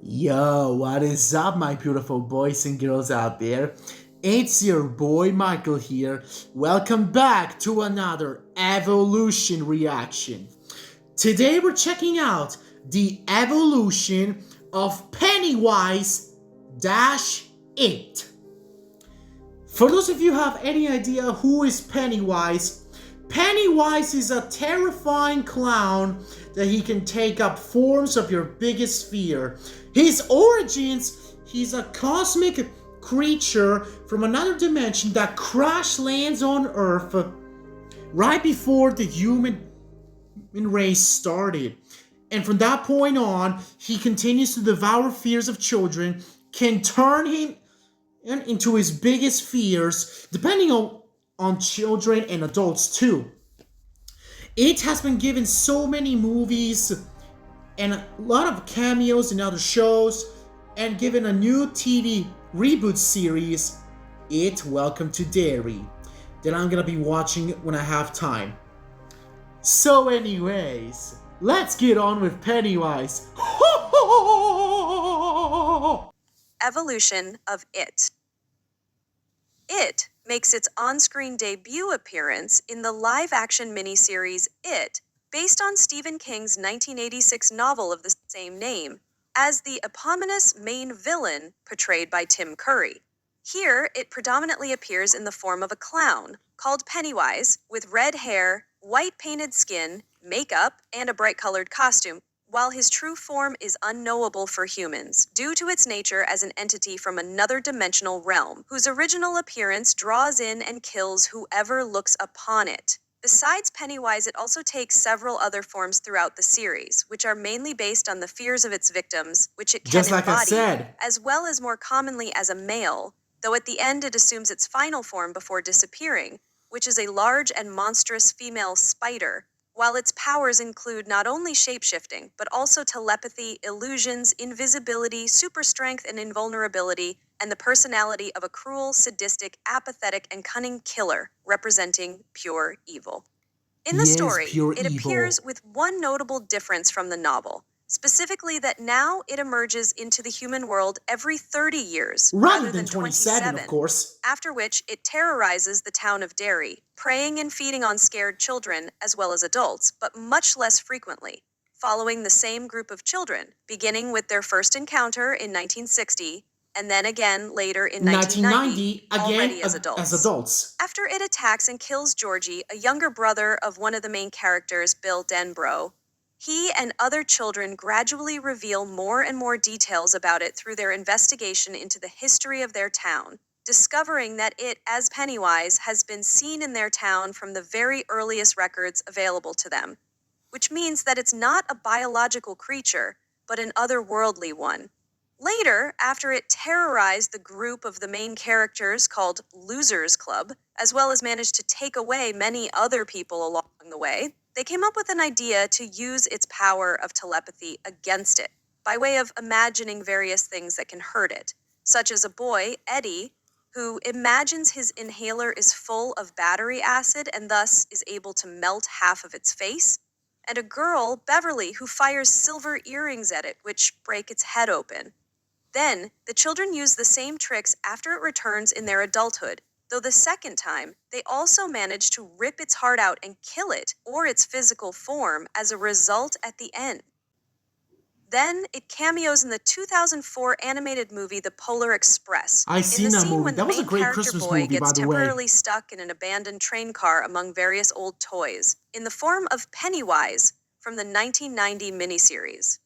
Yo, what is up, my beautiful boys and girls out there? It's your boy Michael here. Welcome back to another evolution reaction. Today we're checking out the evolution of Pennywise dash it. For those of you who have any idea who is Pennywise, Pennywise is a terrifying clown that he can take up forms of your biggest fear. His origins, he's a cosmic creature from another dimension that crash lands on Earth right before the human race started. And from that point on, he continues to devour fears of children, can turn him into his biggest fears, depending on children and adults too. It has been given so many movies and a lot of cameos in other shows, and given a new TV reboot series, It Welcome to Derry, that I'm gonna be watching when I have time. So anyways, let's get on with Pennywise. Evolution of It. It makes its on-screen debut appearance in the live-action miniseries It, based on Stephen King's 1986 novel of the same name, as the eponymous main villain portrayed by Tim Curry. Here, it predominantly appears in the form of a clown, called Pennywise, with red hair, white painted skin, makeup, and a bright-colored costume, while his true form is unknowable for humans, due to its nature as an entity from another dimensional realm, whose original appearance draws in and kills whoever looks upon it. Besides Pennywise, it also takes several other forms throughout the series, which are mainly based on the fears of its victims, which it can Just like I embody, said. as well as more commonly as a male, though at the end it assumes its final form before disappearing, which is a large and monstrous female spider, while its powers include not only shapeshifting, but also telepathy, illusions, invisibility, super strength, and invulnerability, and the personality of a cruel, sadistic, apathetic, and cunning killer, representing pure evil. In the Yes, story, pure it evil. appears with one notable difference from the novel, specifically that now it emerges into the human world every 30 years, Rather than 27, of course. after which it terrorizes the town of Derry, preying and feeding on scared children as well as adults, but much less frequently, following the same group of children, beginning with their first encounter in 1960, and then again later in 1990, already as adults. After it attacks and kills Georgie, a younger brother of one of the main characters, Bill Denbrough, he and other children gradually reveal more and more details about it through their investigation into the history of their town, discovering that it, as Pennywise, has been seen in their town from the very earliest records available to them, which means that it's not a biological creature, but an otherworldly one. Later, after it terrorized the group of the main characters called Losers Club, as well as managed to take away many other people along the way, they came up with an idea to use its power of telepathy against it, by way of imagining various things that can hurt it, such as a boy, Eddie, who imagines his inhaler is full of battery acid and thus is able to melt half of its face, and a girl, Beverly, who fires silver earrings at it, which break its head open. Then, the children use the same tricks after it returns in their adulthood, though the second time, they also manage to rip its heart out and kill it, or its physical form, as a result at the end. Then, it cameos in the 2004 animated movie The Polar Express, I in seen the that scene movie. when That the was a main great character Christmas boy movie, by gets the way. temporarily stuck in an abandoned train car among various old toys, in the form of Pennywise from the 1990 miniseries.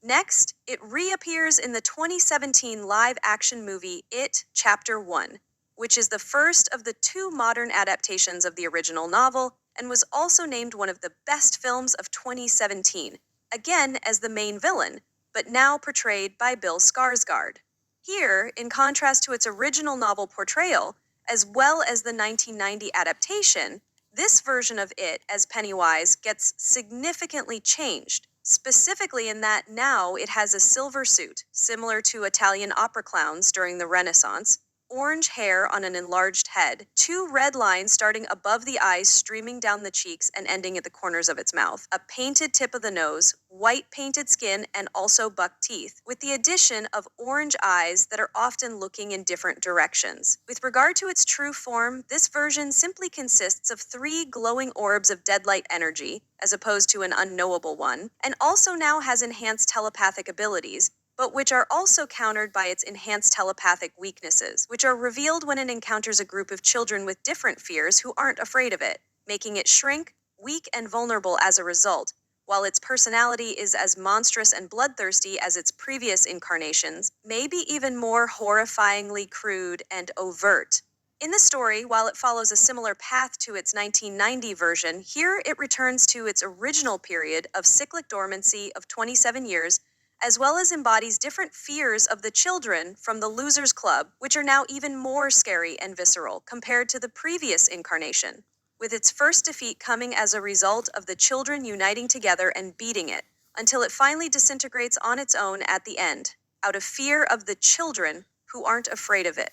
Next, it reappears in the 2017 live-action movie It, Chapter 1, which is the first of the two modern adaptations of the original novel, and was also named one of the best films of 2017, again as the main villain, but now portrayed by Bill Skarsgård. Here, in contrast to its original novel portrayal, as well as the 1990 adaptation, this version of It as Pennywise gets significantly changed, specifically in that now it has a silver suit, similar to Italian opera clowns during the Renaissance, orange hair on an enlarged head, 2 red lines starting above the eyes streaming down the cheeks and ending at the corners of its mouth, a painted tip of the nose, white painted skin, and also buck teeth, with the addition of orange eyes that are often looking in different directions. With regard to its true form, this version simply consists of 3 glowing orbs of deadlight energy, as opposed to an unknowable one, and also now has enhanced telepathic abilities, but which are also countered by its enhanced telepathic weaknesses, which are revealed when it encounters a group of children with different fears who aren't afraid of it, making it shrink, weak, and vulnerable as a result, while its personality is as monstrous and bloodthirsty as its previous incarnations, maybe even more horrifyingly crude and overt. In the story, while it follows a similar path to its 1990 version, here it returns to its original period of cyclic dormancy of 27 years, as well as embodies different fears of the children from the Losers Club, which are now even more scary and visceral compared to the previous incarnation, with its first defeat coming as a result of the children uniting together and beating it, until it finally disintegrates on its own at the end, out of fear of the children who aren't afraid of it.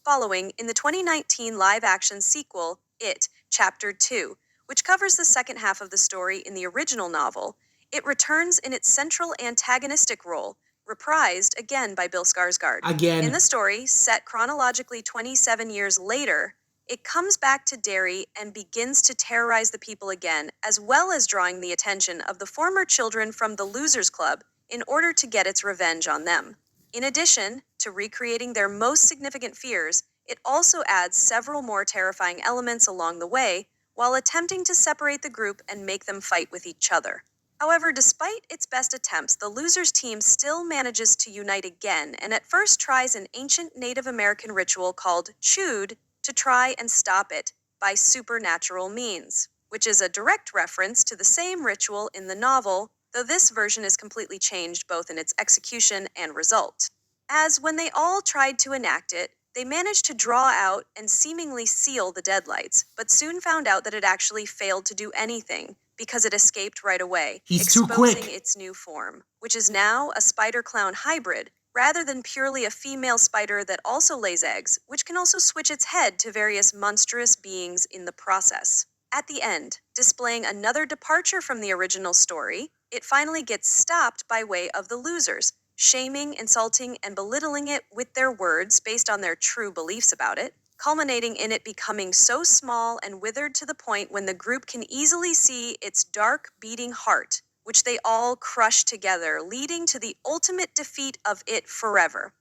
Following, in the 2019 live-action sequel, It, Chapter 2, which covers the second half of the story in the original novel, it returns in its central antagonistic role, reprised again by Bill Skarsgård. Again. In the story, set chronologically 27 years later, it comes back to Derry and begins to terrorize the people again, as well as drawing the attention of the former children from the Losers Club in order to get its revenge on them. In addition to recreating their most significant fears, it also adds several more terrifying elements along the way, while attempting to separate the group and make them fight with each other. However, despite its best attempts, the Losers team still manages to unite again and at first tries an ancient Native American ritual called Chewed to try and stop it by supernatural means, which is a direct reference to the same ritual in the novel, though this version is completely changed both in its execution and result. As when they all tried to enact it, they managed to draw out and seemingly seal the deadlights, but soon found out that it actually failed to do anything, because it escaped right away, He's too exposing quick. its new form, which is now a spider-clown hybrid, rather than purely a female spider that also lays eggs, which can also switch its head to various monstrous beings in the process. At the end, displaying another departure from the original story, it finally gets stopped by way of the Losers, shaming, insulting, and belittling it with their words based on their true beliefs about it, culminating in it becoming so small and withered to the point when the group can easily see its dark, beating heart, which they all crush together, leading to the ultimate defeat of it forever.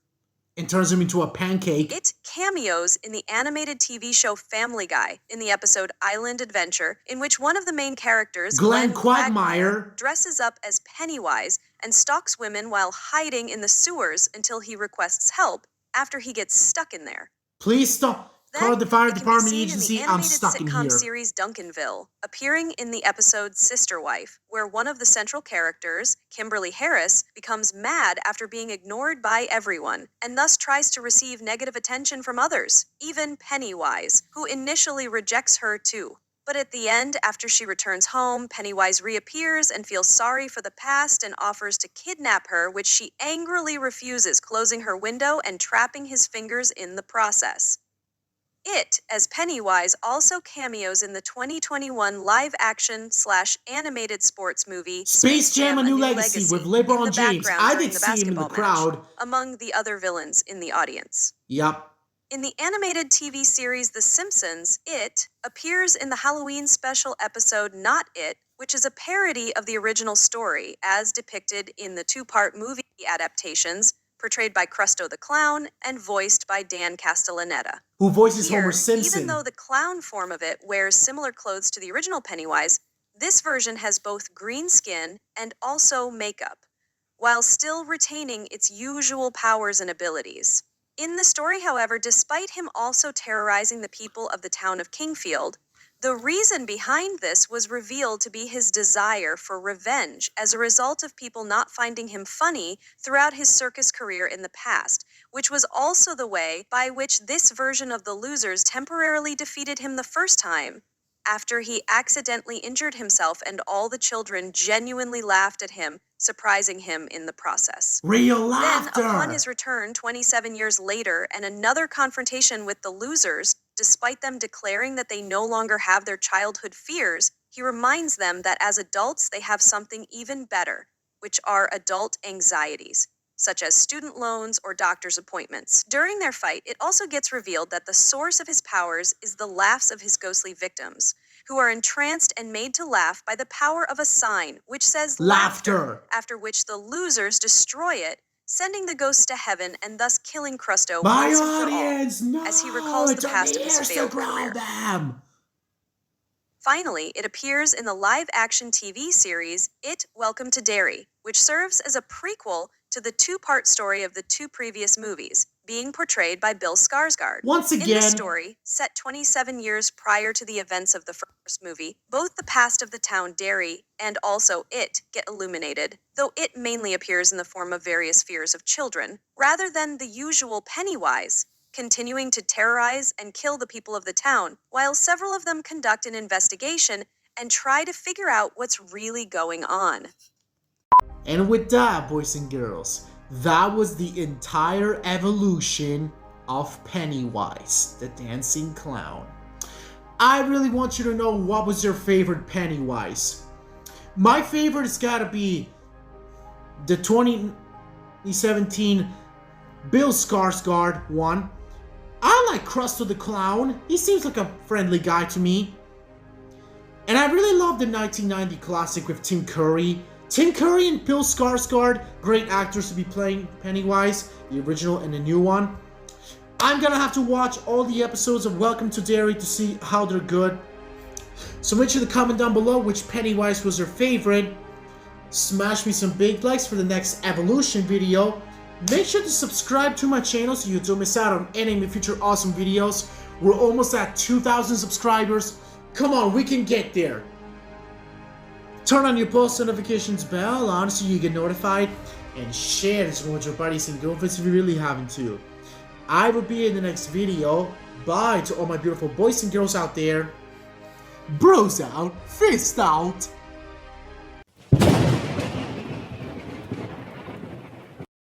And turns him into a pancake. It cameos in the animated TV show Family Guy in the episode Island Adventure, in which one of the main characters, Glenn Quagmire, dresses up as Pennywise and stalks women while hiding in the sewers until he requests help after he gets stuck in there. Please stop. Call the fire department agency. I'm stuck in here. here. Series Duncanville, appearing in the episode Sister Wife, where one of the central characters, Kimberly Harris, becomes mad after being ignored by everyone, and thus tries to receive negative attention from others, even Pennywise, who initially rejects her too. But at the end, after she returns home, Pennywise reappears and feels sorry for the past and offers to kidnap her, which she angrily refuses, closing her window and trapping his fingers in the process. It, as Pennywise, also cameos in the 2021 live-action/animated sports movie Space Jam: A New Legacy with LeBron James. I did see him in the crowd. Among the other villains in the audience. Yep. In the animated TV series The Simpsons, It appears in the Halloween special episode Not It, which is a parody of the original story, as depicted in the 2-part movie adaptations, portrayed by Crusto the Clown and voiced by Dan Castellaneta. Who voices Here, Homer Simpson. even though the clown form of it wears similar clothes to the original Pennywise, this version has both green skin and also makeup, while still retaining its usual powers and abilities. In the story, however, despite him also terrorizing the people of the town of Kingfield, the reason behind this was revealed to be his desire for revenge as a result of people not finding him funny throughout his circus career in the past, which was also the way by which this version of the Losers temporarily defeated him the first time, after he accidentally injured himself and all the children genuinely laughed at him, surprising him in the process. Real Then, laughter! upon his return 27 years later and another confrontation with the losers, despite them declaring that they no longer have their childhood fears, he reminds them that as adults they have something even better, which are adult anxieties, such as student loans or doctor's appointments. During their fight, it also gets revealed that the source of his powers is the laughs of his ghostly victims, who are entranced and made to laugh by the power of a sign which says laughter, after which the losers destroy it, sending the ghosts to heaven and thus killing Crusto My once audience, and for all, no! as he recalls It's the past of his failed career. them. Finally, it appears in the live-action TV series It, Welcome to Derry, which serves as a prequel to the two-part story of the two previous movies, being portrayed by Bill Skarsgård. Once again, in this story, set 27 years prior to the events of the first movie, both the past of the town Derry and also It get illuminated, though It mainly appears in the form of various fears of children, rather than the usual Pennywise, continuing to terrorize and kill the people of the town, while several of them conduct an investigation and try to figure out what's really going on. And with that, boys and girls, that was the entire evolution of Pennywise, the dancing clown. I really want you to know what was your favorite Pennywise. My favorite has gotta be the 2017 Bill Skarsgård one. I like Crusto the Clown. He seems like a friendly guy to me. And I really love the 1990 classic with Tim Curry. Tim Curry and Bill Skarsgård, great actors to be playing Pennywise, the original and the new one. I'm gonna have to watch all the episodes of Welcome to Derry to see how they're good. So make sure to comment down below which Pennywise was your favorite. Smash me some big likes for the next evolution video. Make sure to subscribe to my channel so you don't miss out on any of my future awesome videos. We're almost at 2,000 subscribers. Come on, we can get there. Turn on your post notifications bell on so you get notified. And share this with your buddies and girlfriends if you really haven't to. I will be in the next video. Bye to all my beautiful boys and girls out there. Bros out, fist out.